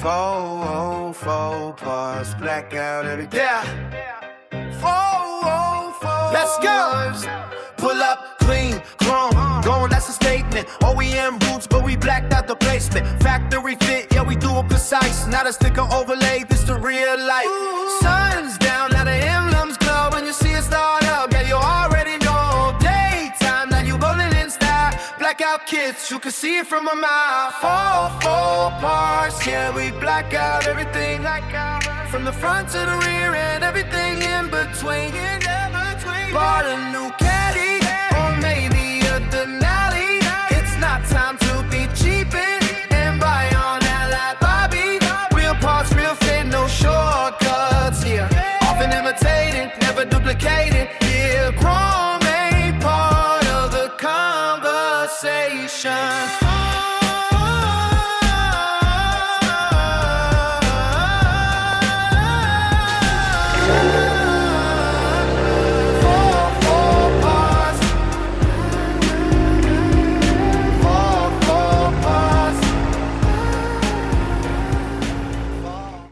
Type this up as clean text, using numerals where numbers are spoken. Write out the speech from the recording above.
404 parts, blackout every day. Yeah. 404. Let's go. Pull up, clean, chrome, going, that's a statement. OEM roots, but we blacked out the basement. Factory fit, yeah, we do it precise. Not a sticker overlay, this the real life. Sun's down, now the emblems glow. When you see it start up, yeah, you already know. Daytime, now you rolling in style. Blackout kits, you can see it from a mile. 404 parts, yeah, we black out everything. From the front to the rear and everything in between. Bought a new caddy, or maybe a Denali. It's not time to be cheapin' and buy on that like Bobby. Real parts, real fit, no shortcuts here. Often imitating, never duplicating. Yeah, chrome ain't part of the conversation.